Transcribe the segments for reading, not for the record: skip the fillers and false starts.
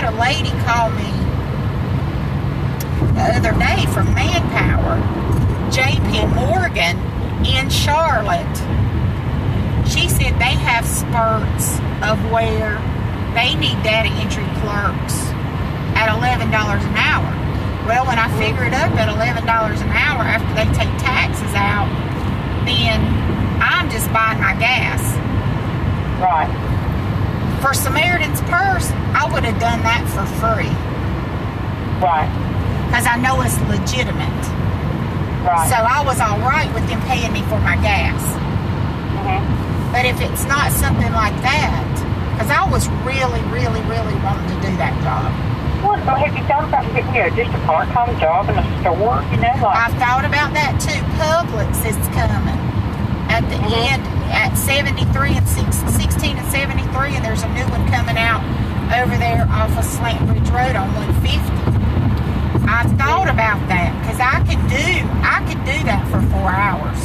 had a lady call me the other day from Manpower, JP Morgan in Charlotte. She said they have spurts of where they need data entry clerks at $11 an hour. Well, when I figure it up at $11 an hour after they take taxes out, then I'm just buying my gas. Right. For Samaritan's Purse, I would have done that for free. Right. Because I know it's legitimate. Right. So I was all right with them paying me for my gas. But if it's not something like that, because I was really, really, really wanting to do that job. Well, so have you thought about getting, just a part-time job in a store? I've thought about that too. Publix is coming at the end at 73 and 16 and 73, and there's a new one coming out over there off of Slant Ridge Road on 150. I've thought about that because I could do that for 4 hours.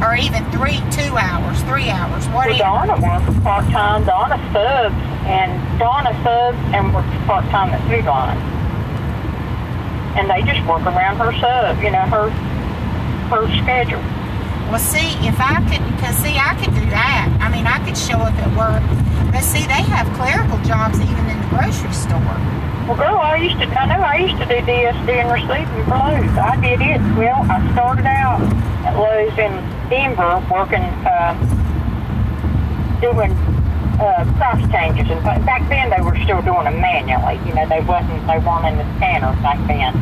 Or even 2 hours, 3 hours, whatever. Donna works part-time. Donna subs and works part-time at Food Line. And they just work around her sub, her schedule. Well, see, I could do that. I mean, I could show up at work. But see, they have clerical jobs even in the grocery store. Well, girl, I used to do DSD and receiving for Lowe's. I did it. Well, I started out at Lowe's in Denver working, doing price changes. And back then they were still doing them manually. They weren't in the scanner back then.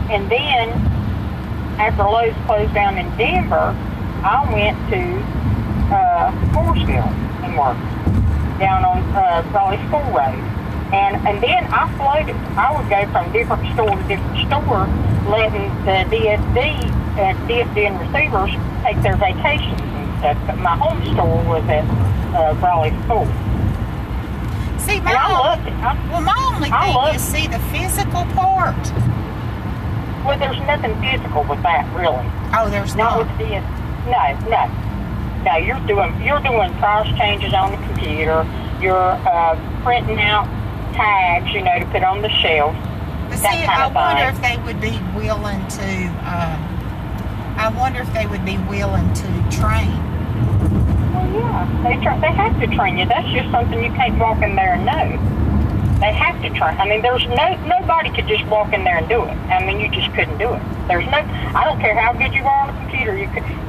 And then, after Lowe's closed down in Denver, I went to Mooresville and worked down on Raleigh School Road. And then I floated. I would go from different store to different store, letting the DSD and receivers take their vacations and stuff. But my home store was at Raleigh School. See, my only thing is, see, the physical part. Well, there's nothing physical with that, really. Oh, there's not. No. You're doing price changes on the computer. You're printing out tags, to put on the shelf. But see, I wonder if they would be willing to train. Well, yeah, they have to train you. That's just something you can't walk in there and know. They have to train. I mean, there's nobody could just walk in there and do it. I mean, you just couldn't do it. I don't care how good you are on the computer,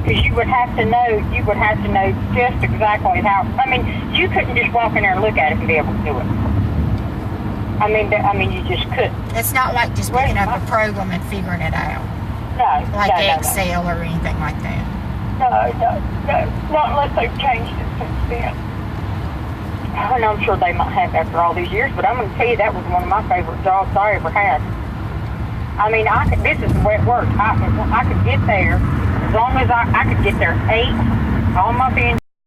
because you would have to know just exactly how. I mean, you couldn't just walk in there and look at it and be able to do it. I mean, you just couldn't. It's not like just picking up a program and figuring it out. No. Like Excel or anything like that. No. Not unless they've changed it since then. And I'm sure they might have after all these years, but I'm going to tell you, that was one of my favorite jobs I ever had. I mean, this is the way it worked. I could get there, as long as I could get there 8, all my being